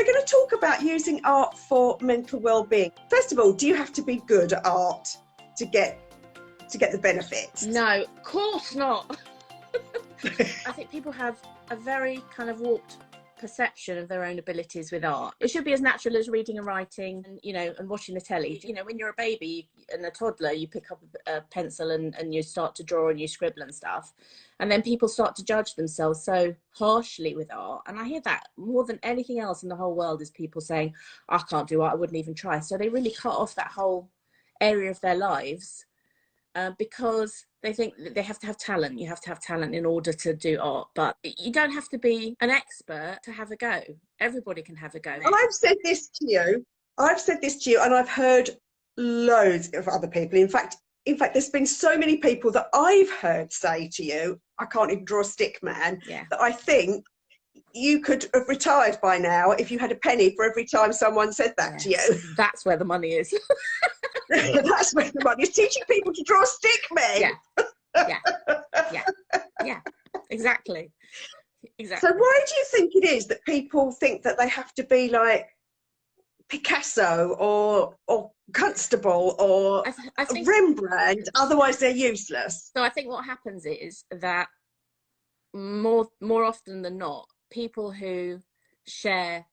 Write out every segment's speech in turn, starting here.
we're going to talk about using art for mental well-being. First of all, do you have to be good at art to get the benefits? No, of course not. I think people have a very kind of warped perception of their own abilities with art. It should be as natural as reading and writing and, you know, and watching the telly. You know, when you're a baby and a toddler, you pick up a pencil and you start to draw and you scribble and stuff. And then people start to judge themselves so harshly with art. And I hear that more than anything else in the whole world is people saying, I can't do art, I wouldn't even try. So they really cut off that whole area of their lives because they think that they have to have talent. You have to have talent in order to do art, but you don't have to be an expert to have a go. Everybody can have a go. And I've said this to you, and I've heard loads of other people. In fact, there's been so many people that I've heard say to you, I can't even draw a stick man, that I think you could have retired by now if you had a penny for every time someone said that to you. That's where the money is. That's where the money is, teaching people to draw stick men. Yeah, exactly. So why do you think it is that people think that they have to be like Picasso or Constable or I think Rembrandt, otherwise they're useless? So I think what happens is that more often than not, people who share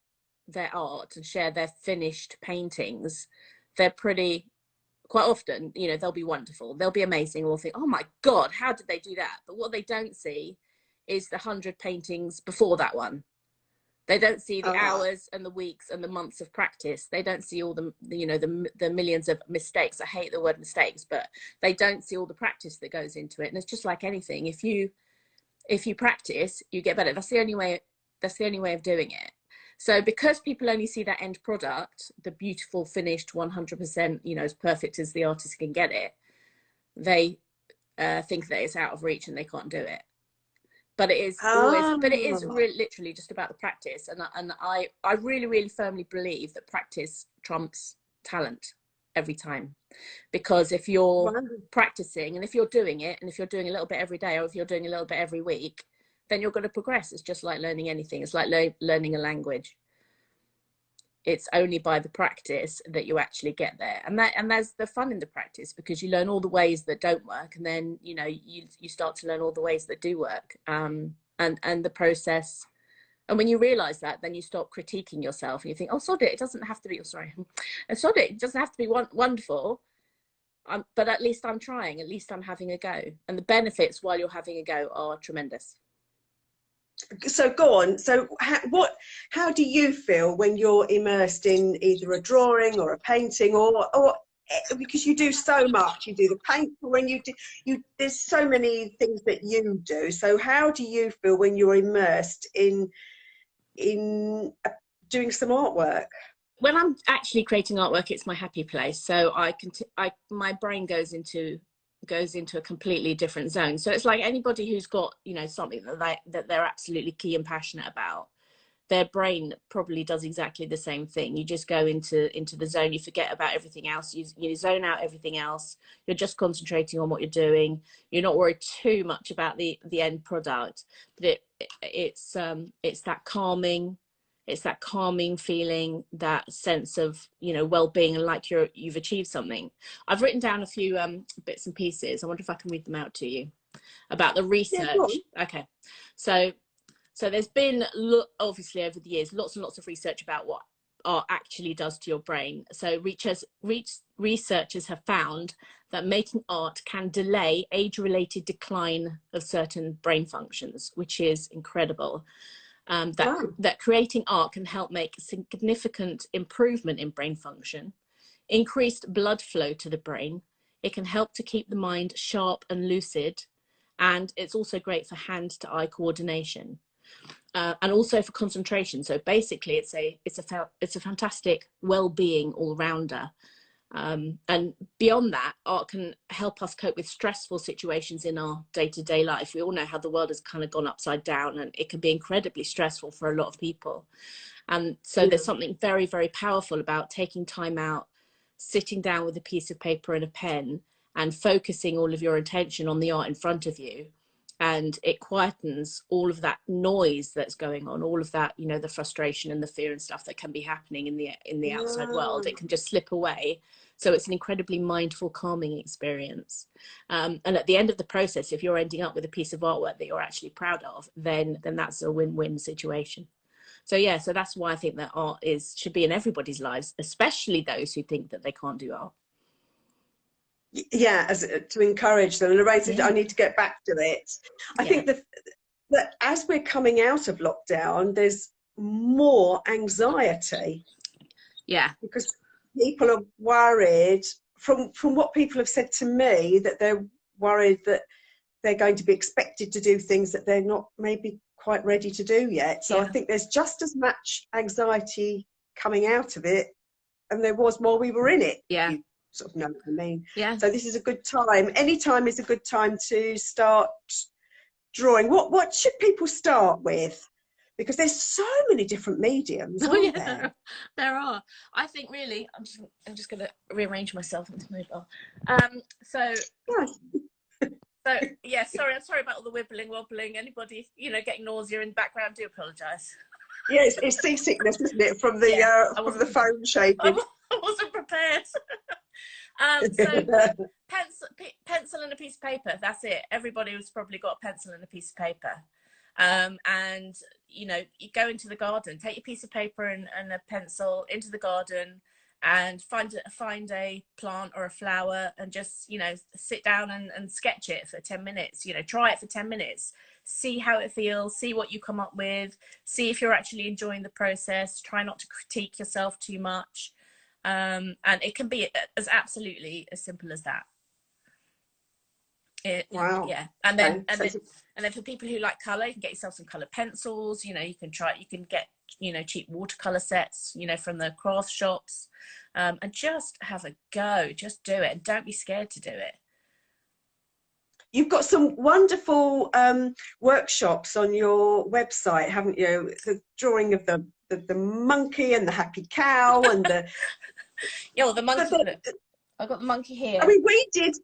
their art and share their finished paintings, they're quite often, you know, they'll be wonderful, they'll be amazing, we'll think, oh my God, how did they do that? But what they don't see is the 100 paintings before that one. They don't see the hours and the weeks and the months of practice. They don't see all the, you know, the millions of mistakes. I hate the word mistakes, but they don't see all the practice that goes into it. And it's just like anything. If you practice, you get better. That's the only way of doing it. So because people only see that end product, the beautiful, finished, 100%, you know, as perfect as the artist can get it, they think that it's out of reach and they can't do it. But it is literally just about the practice. And I really, really firmly believe that practice trumps talent every time. Because if you're practicing and if you're doing it, and if you're doing a little bit every day, or if you're doing a little bit every week, then you're going to progress. It's just like learning anything. It's like learning a language. It's only by the practice that you actually get there. And there's the fun in the practice, because you learn all the ways that don't work. And then, you know, you start to learn all the ways that do work. And the process. And when you realize that, then you stop critiquing yourself and you think, oh, sod it. It doesn't have to be, sod it. It doesn't have to be wonderful. But at least I'm trying. At least I'm having a go. And the benefits while you're having a go are tremendous. So go on. So how do you feel when you're immersed in either a drawing or a painting, or because you do so much, you do the paint, when you there's so many things that you do. So how do you feel when you're immersed in doing some artwork? When I'm actually creating artwork, it's my happy place. So my brain goes into a completely different zone. So it's like anybody who's got, you know, something that they're absolutely key and passionate about, their brain probably does exactly the same thing. You just go into the zone. You forget about everything else. You zone out everything else. You're just concentrating on what you're doing. You're not worried too much about the end product. But it's that calming. It's that calming feeling, that sense of, you know, well-being, and like you've achieved something. I've written down a few bits and pieces. I wonder if I can read them out to you about the research. Yeah, okay. So there's been, obviously over the years, lots and lots of research about what art actually does to your brain. So researchers have found that making art can delay age-related decline of certain brain functions, which is incredible. That creating art can help make significant improvement in brain function, increased blood flow to the brain. It can help to keep the mind sharp and lucid, and it's also great for hand-to-eye coordination, and also for concentration. So basically, it's a fantastic well-being all-rounder. And beyond that, art can help us cope with stressful situations in our day-to-day life. We all know how the world has kind of gone upside down, and it can be incredibly stressful for a lot of people. And so there's something very, very powerful about taking time out, sitting down with a piece of paper and a pen, and focusing all of your attention on the art in front of you, and it quietens all of that noise that's going on, all of that, you know, the frustration and the fear and stuff that can be happening in the outside world. It can just slip away. So it's an incredibly mindful, calming experience. And at the end of the process, if you're ending up with a piece of artwork that you're actually proud of, then that's a win-win situation. So yeah, so that's why I think that art should be in everybody's lives, especially those who think that they can't do art. Yeah, to encourage them. And Lorraine, I need to get back to it. I think that as we're coming out of lockdown, there's more anxiety. Yeah. Because people are worried, from what people have said to me, that they're worried that they're going to be expected to do things that they're not maybe quite ready to do yet. So I think there's just as much anxiety coming out of it, and there was while we were in it. Yeah. You sort of know what I mean. Yeah. So this is a good time. Any time is a good time to start drawing. What should people start with? Because there's so many different mediums, aren't there? There are. I think really, I'm just going to rearrange myself into mobile. So yeah, I'm sorry about all the wobbling. Anybody, you know, getting nausea in the background, do apologise. Yeah, it's seasickness, isn't it, from the phone shaking. I wasn't prepared. So pencil and a piece of paper, that's it. Everybody has probably got a pencil and a piece of paper. And you know, you go into the garden, take your piece of paper and a pencil into the garden, and find a plant or a flower, and just, you know, sit down and sketch it for 10 minutes. You know, try it for 10 minutes, see how it feels, see what you come up with, see if you're actually enjoying the process. Try not to critique yourself too much. And it can be as absolutely as simple as that. Wow. Yeah. And then for people who like color, you can get yourself some color pencils. You know, you can get, you know, cheap watercolor sets, you know, from the craft shops, and just have a go. Just do it, and don't be scared to do it. You've got some wonderful workshops on your website, haven't you? The drawing of the monkey and the happy cow and the the monkey. I've got the monkey here. I mean, we did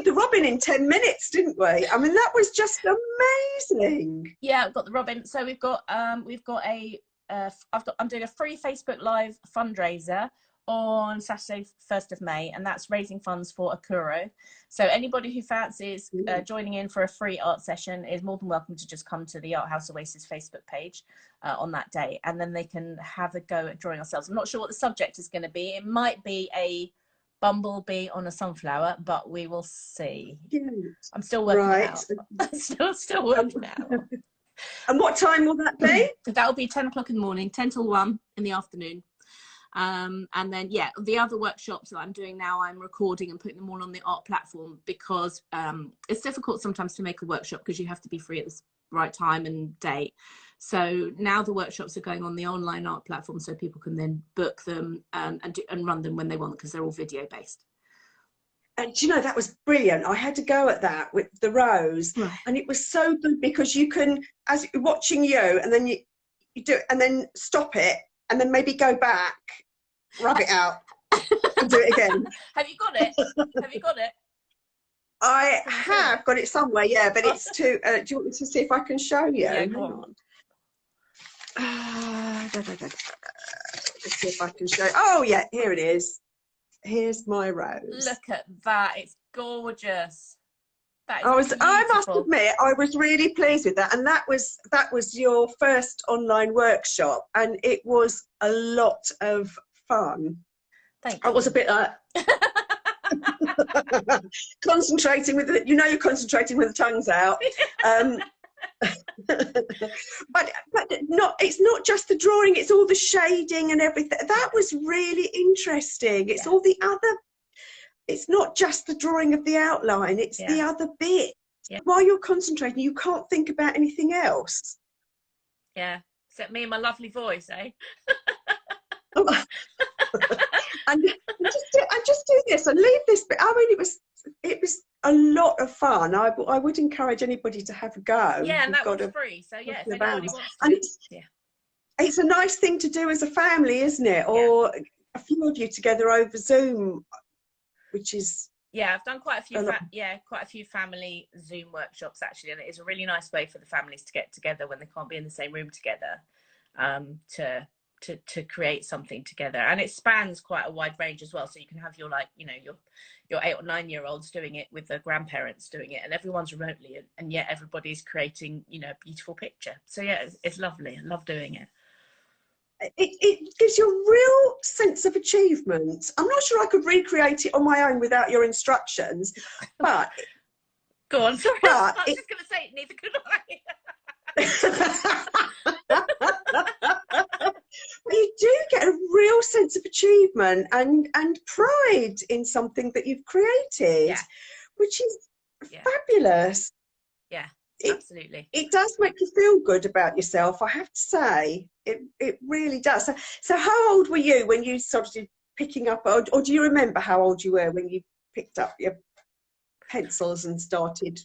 the robin in 10 minutes, didn't we? I mean, that was just amazing. Yeah, I've got the robin. So I'm doing a free Facebook Live fundraiser on Saturday 1st of May, and that's raising funds for Akuro. So anybody who fancies joining in for a free art session is more than welcome to just come to the Arthouse Oasis Facebook page on that day, and then they can have a go at drawing ourselves. I'm not sure what the subject is going to be. It might be a bumblebee on a sunflower, but we will see. I'm still working it out. still working it out. And what time will that be? That will be 10 o'clock in the morning, 10 till 1 in the afternoon. And then the other workshops that I'm doing now, I'm recording and putting them all on the art platform, because it's difficult sometimes to make a workshop because you have to be free at the right time and date. So now the workshops are going on the online art platform, so people can then book them and run them when they want, because they're all video based. And do you know, that was brilliant. I had to go at that with the rose, and it was so good, because you can, as you're watching you, and then you do it, and then stop it, and then maybe go back, rub it out, and do it again. Have you got it? Have you got it? I have got it somewhere, yeah, but it's too. Do you want me to see if I can show you? Yeah, go on. Let's see if I can show. Oh yeah, here it is. Here's my rose. Look at that! It's gorgeous. That is I must admit, I was really pleased with that, and that was your first online workshop, and it was a lot of fun. Thank you. I was a bit concentrating with the, you're concentrating with the tongues out. But it's not just the drawing, it's all the shading and everything. That was really interesting. It's all the other, it's not just the drawing of the outline, it's the other bit. While you're concentrating, you can't think about anything else. Yeah, except me and my lovely voice, eh? and just do this and leave this bit. I mean, it was a lot of fun. I would encourage anybody to have a go. Yeah, and that was free. So yeah, if anybody wants to. It's a nice thing to do as a family, isn't it? Or a few of you together over Zoom, which is Yeah, I've done quite a few, A lot. quite a few family Zoom workshops actually, and it is a really nice way for the families to get together when they can't be in the same room together, to create something together. And it spans quite a wide range as well. So you can have your, like, you know, your 8 or 9-year-olds doing it with their grandparents doing it, and everyone's remotely, and yet everybody's creating, you know, a beautiful picture. So yeah, it's lovely. I love doing it. It gives you a real sense of achievement. I'm not sure I could recreate it on my own without your instructions, but Go on, sorry. but I was just going to say, neither could I. you do get a real sense of achievement and pride in something that you've created, Yeah. which is fabulous. Yeah, absolutely. It does make you feel good about yourself, I have to say. It really does. So how old were you when you started picking up, or do you remember how old you were when you picked up your pencils and started,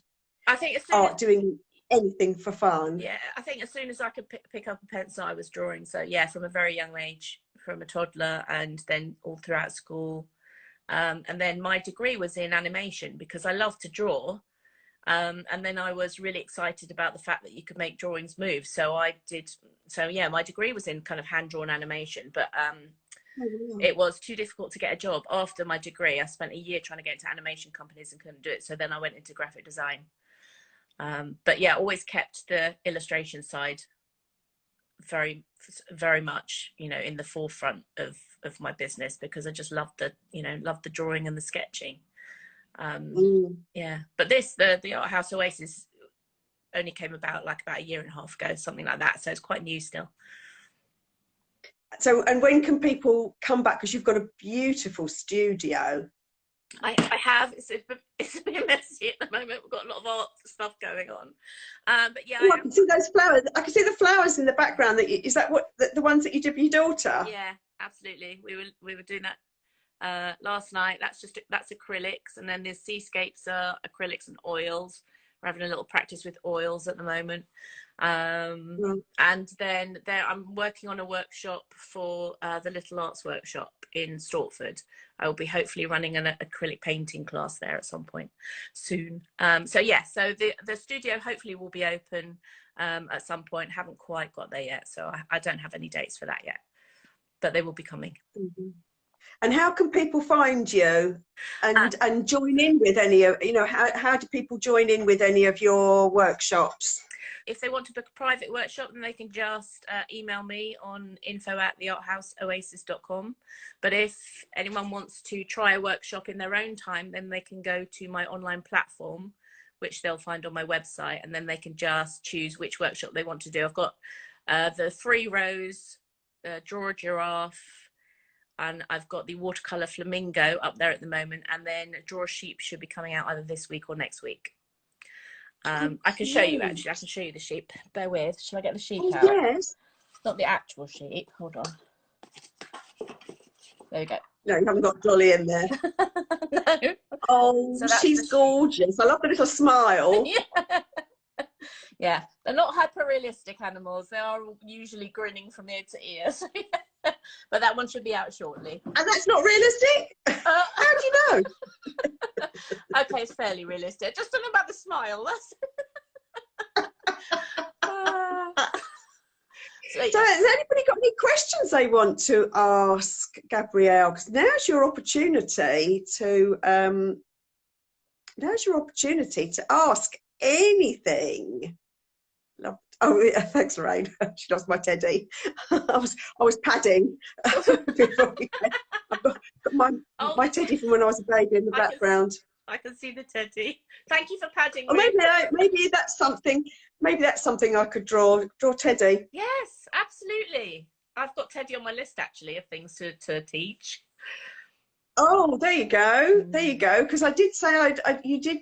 I think, doing anything for fun? Yeah, I think as soon as I could pick up a pencil, I was drawing. So yeah, from a very young age, from a toddler, and then all throughout school. And then my degree was in animation because I love to draw. And then I was really excited about the fact that you could make drawings move. So yeah, my degree was in kind of hand-drawn animation, but it was too difficult to get a job. After my degree, I spent a year trying to get into animation companies and couldn't do it. So then I went into graphic design. But yeah, always kept the illustration side very, very much, you know, in the forefront of my business, because I just loved the drawing and the sketching. Yeah, but the Arthouse Oasis only came about like about a year and a half ago, something like that. So it's quite new still. So, and when can people come back? Because you've got a beautiful studio. I have. It's a bit messy at the moment. We've got a lot of art stuff going on. But yeah, I can see those flowers. I can see the flowers in the background. Is that what the ones that you did for your daughter? Yeah, absolutely. We were doing that last night. That's acrylics, and then the seascapes are acrylics and oils. We're having a little practice with oils at the moment. And then I'm working on a workshop for the Little Arts Workshop in Stortford. I will be hopefully running an acrylic painting class there at some point soon. So yeah, so the studio hopefully will be open at some point. Haven't quite got there yet, so I don't have any dates for that yet, but they will be coming. Mm-hmm. And how can people find you and join in with any of, you know, how do people join in with any of your workshops? If they want to book a private workshop, then they can just email me on info@thearthouseoasis.com. But if anyone wants to try a workshop in their own time, then they can go to my online platform, which they'll find on my website, and then they can just choose which workshop they want to do. I've got the 3 rows, draw a giraffe, and I've got the watercolor flamingo up there at the moment, and then draw a sheep should be coming out either this week or next week. I can show you, actually. I can show you the sheep. Bear with. Shall I get the sheep out? Yes. Not the actual sheep. Hold on. There we go. No, you haven't got Dolly in there. No. Oh, so she's gorgeous. I love the little smile. Yeah. Yeah. They're not hyper-realistic animals. They are usually grinning from ear to ear. So yeah. But that one should be out shortly. And that's not realistic? How do you know? Okay, it's fairly realistic. I just don't know about the smile. So has anybody got any questions they want to ask Gabrielle? Because now's your opportunity to ask anything. Oh, yeah, thanks, Lorraine. She lost my teddy. I was padding before we went. I've got my teddy from when I was a baby in the background. I can see the teddy. Thank you for padding. Or maybe that's something. Maybe that's something I could draw. Draw Teddy. Yes, absolutely. I've got Teddy on my list actually of things to teach. Oh, there you go. There you go. Because I did say you did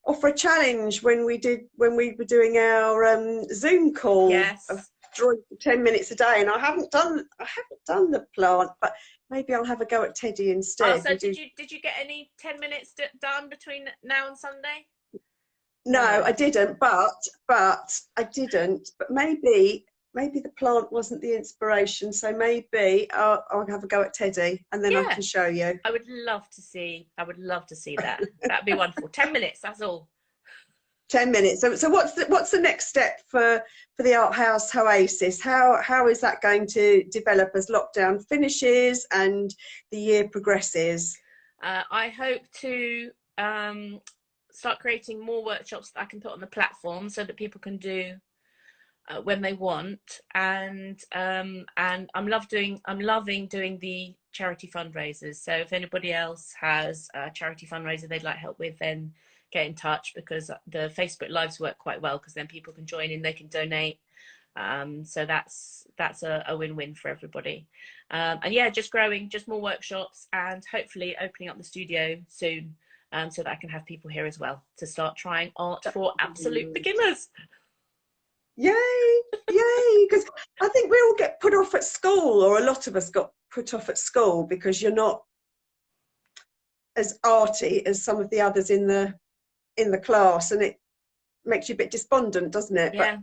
offer a challenge when we were doing our Zoom call. Yes. Of drawing for 10 minutes a day, and I haven't done the plant, but maybe I'll have a go at Teddy instead. Oh, so did you get any 10 minutes done between now and Sunday? No, I didn't, but maybe maybe the plant wasn't the inspiration. So maybe I'll have a go at Teddy, and then I Yeah, can show you. I would love to see that. That'd be wonderful. 10 minutes, that's all. 10 minutes. So what's the next step for the Arthouse Oasis? How is that going to develop as lockdown finishes and the year progresses? I hope to start creating more workshops that I can put on the platform so that people can do when they want, and I'm loving doing the charity fundraisers. So if anybody else has a charity fundraiser they'd like help with, then get in touch, because the Facebook lives work quite well, because then people can join in, they can donate. So that's a win-win for everybody. And yeah, just growing, just more workshops, and hopefully opening up the studio soon, so that I can have people here as well to start trying art for absolute beginners. Yay, yay, because I think we all get put off at school, or a lot of us got put off at school, because you're not as arty as some of the others in the class, and it makes you a bit despondent, doesn't it? Yeah. But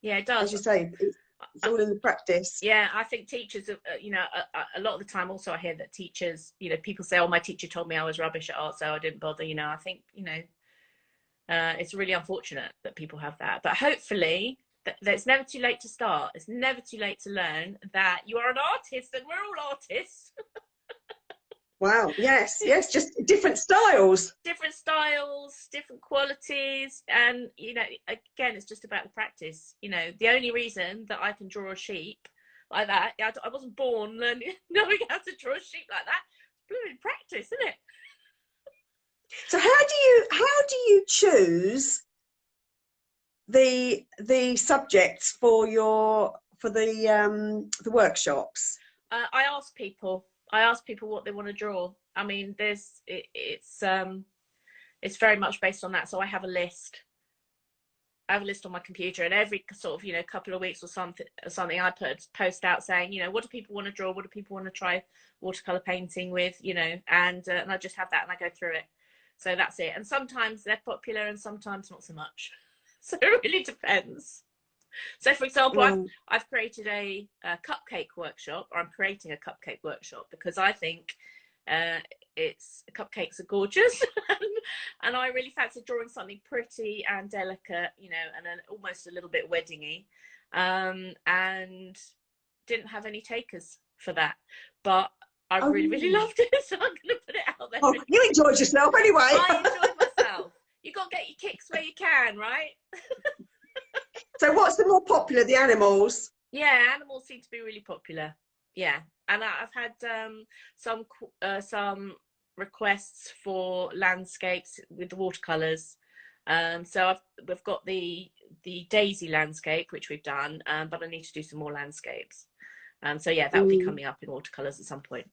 yeah, it does. as you say, it's all in the practice. Yeah, I think teachers, you know, a lot of the time also I hear that teachers, you know, people say, oh, my teacher told me I was rubbish at art, so I didn't bother. You know, I think, you know, it's really unfortunate that people have that. But hopefully, it's never too late to start. It's never too late to learn that you are an artist, and we're all artists. Wow, yes, yes, just different styles. Different styles, different qualities. And, you know, again, it's just about the practice. You know, the only reason that I can draw a sheep like that, I wasn't born knowing how to draw a sheep like that. It's blooming practice, isn't it? So how do you choose the subjects for the workshops? I ask people what they want to draw. I mean, it's very much based on that. So I have a list on my computer, and every sort of, you know, couple of weeks or something I post out saying, you know, what do people want to draw, what do people want to try watercolor painting with, you know, and I just have that and I go through it. So that's it. And sometimes they're popular and sometimes not so much. So it really depends. So for example, I've created a cupcake workshop, or I'm creating a cupcake workshop, because I think cupcakes are gorgeous and I really fancy drawing something pretty and delicate, you know, and then almost a little bit weddingy, and didn't have any takers for that, but I really loved it, so I'm going to put it out there. Oh, you enjoyed yourself anyway. I enjoyed myself. You got to get your kicks where you can, right? So what's the more popular, the animals? Yeah, animals seem to be really popular. Yeah, and I've had some requests for landscapes with the watercolors. So we've got the daisy landscape, which we've done, but I need to do some more landscapes. So yeah, that will be coming up in watercolors at some point.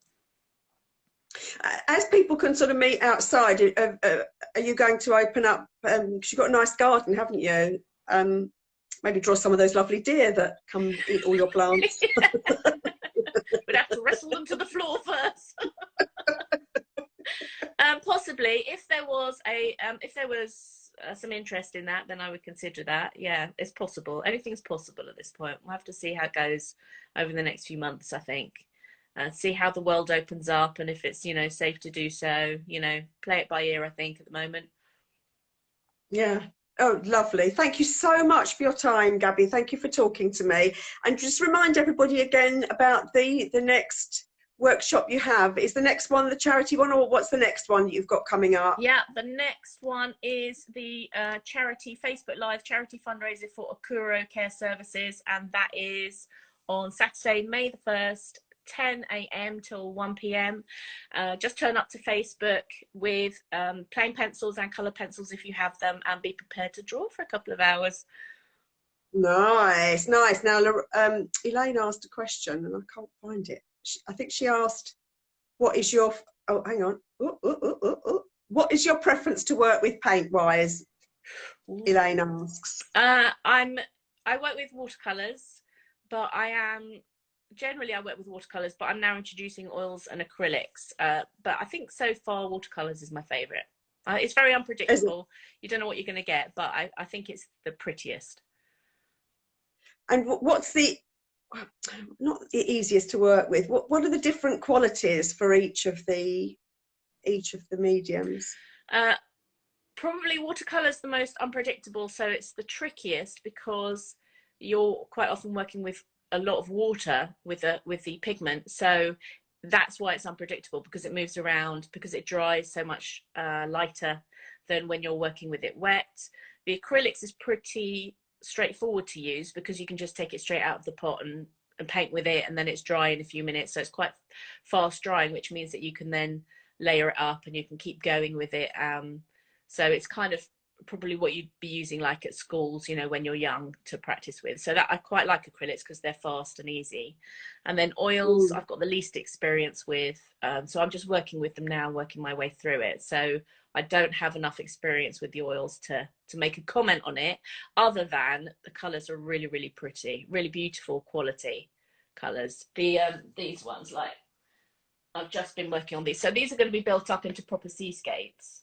As people can sort of meet outside, are you going to open up? Because you've got a nice garden, haven't you? Maybe draw some of those lovely deer that come eat all your plants. We'd have to wrestle them to the floor first. Possibly, if there was some interest in that, then I would consider that. Yeah, it's possible. Anything's possible at this point. We'll have to see how it goes over the next few months, I think. See how the world opens up, and if it's, you know, safe to do so. You know, play it by ear, I think, at the moment. Yeah. Oh, lovely. Thank you so much for your time, Gabby. Thank you for talking to me. And just remind everybody again about the next workshop you have. Is the next one the charity one, or what's the next one that you've got coming up? Yeah, the next one is the charity Facebook Live charity fundraiser for Okuro Care Services, and that is on Saturday, May the 1st, 10 a.m. till 1 p.m. Just turn up to Facebook with plain pencils and colour pencils if you have them, and be prepared to draw for a couple of hours. Nice, nice. Now, Elaine asked a question and I can't find it. I think she asked, what is your, oh, hang on. What is your preference to work with paint-wise? Elaine asks. I work with watercolours, but generally I work with watercolours, but I'm now introducing oils and acrylics. But I think so far watercolours is my favourite. It's very unpredictable. You don't know what you're going to get, but I think it's the prettiest. And what's the, not the easiest to work with, what are the different qualities for each of the mediums? Probably watercolor's the most unpredictable, so it's the trickiest because you're quite often working with a lot of water with the pigment, so that's why it's unpredictable, because it moves around, because it dries so much lighter than when you're working with it wet. The acrylics is pretty straightforward to use because you can just take it straight out of the pot and paint with it, and then it's dry in a few minutes, so it's quite fast drying, which means that you can then layer it up and you can keep going with it. So it's kind of probably what you'd be using like at schools, you know, when you're young, to practice with. So that I quite like acrylics because they're fast and easy. And then oils, I've got the least experience with, so I'm just working with them now, working my way through it. So I don't have enough experience with the oils to make a comment on it, other than the colours are really, really pretty, really beautiful quality colours. These ones, like, I've just been working on these. So these are going to be built up into proper seascapes.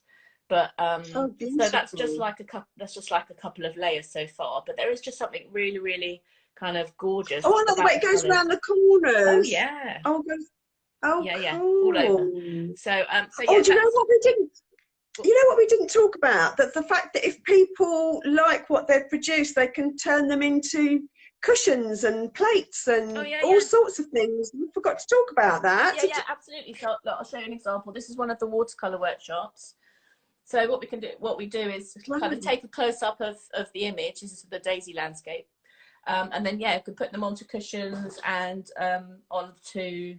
But so that's just like a couple of layers so far. But there is just something really, really kind of gorgeous. Oh, I love the way it goes around the corners. Oh yeah. Oh, yeah, cool. all over. So yeah, oh, do you know what we didn't? You know what we didn't talk about? That the fact that if people like what they've produced, they can turn them into cushions and plates and all sorts of things. We forgot to talk about that. Yeah, absolutely. So look, I'll show you an example. This is one of the watercolor workshops. So what we do is kind of take a close up of the image. This is the daisy landscape, and then you can put them onto cushions and onto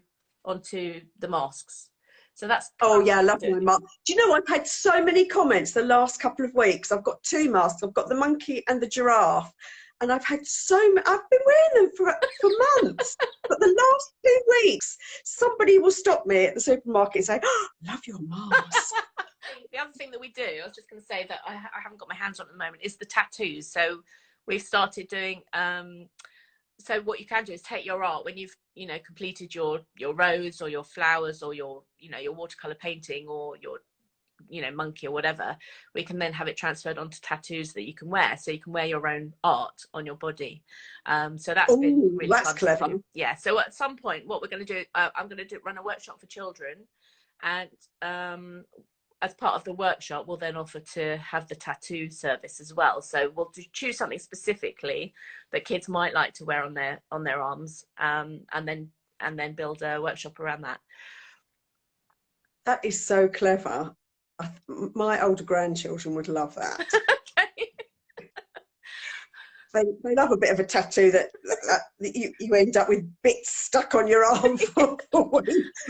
the masks. So that's I love my mask. Do you know, I've had so many comments the last couple of weeks. I've got two masks. I've got the monkey and the giraffe, and I've had I've been wearing them for months. But the last 2 weeks, somebody will stop me at the supermarket and say, "Oh, love your mask." The other thing that we do, I was just going to say that I haven't got my hands on at the moment, is the tattoos. So we've started doing, so what you can do is take your art when you've, you know, completed your rose or your flowers or your, you know, your watercolor painting or your, you know, monkey or whatever, we can then have it transferred onto tattoos that you can wear. So you can wear your own art on your body. So that's been really fun. Clever. Yeah. So at some point, what we're going to do, I'm going to run a workshop for children, and as part of the workshop, we'll then offer to have the tattoo service as well. So we'll choose something specifically that kids might like to wear on their arms, and then build a workshop around that. That is so clever. My older grandchildren would love that. Okay. They love a bit of a tattoo that you end up with bits stuck on your arm for weeks.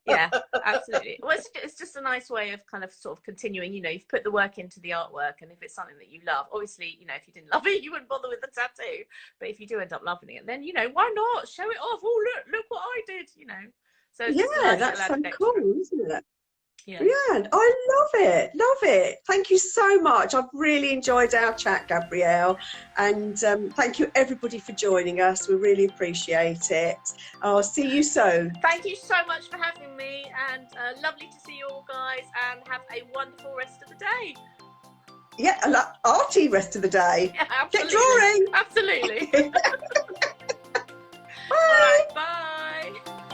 Yeah, absolutely. Well, it's just a nice way of kind of sort of continuing. You know, you've put the work into the artwork, and if it's something that you love, obviously, you know, if you didn't love it, you wouldn't bother with the tattoo. But if you do end up loving it, then, you know, why not show it off? Oh, look what I did, you know. So it's nice, that's so cool, isn't it? Yeah. Brilliant. I love it. Thank you so much. I've really enjoyed our chat, Gabrielle, and thank you everybody for joining us. We really appreciate it. I'll see you soon. Thank you so much for having me, and lovely to see you all, guys, and have a wonderful rest of the day. Yeah, a arty rest of the day. Yeah, absolutely. Get drawing. Absolutely. Bye. All right, bye.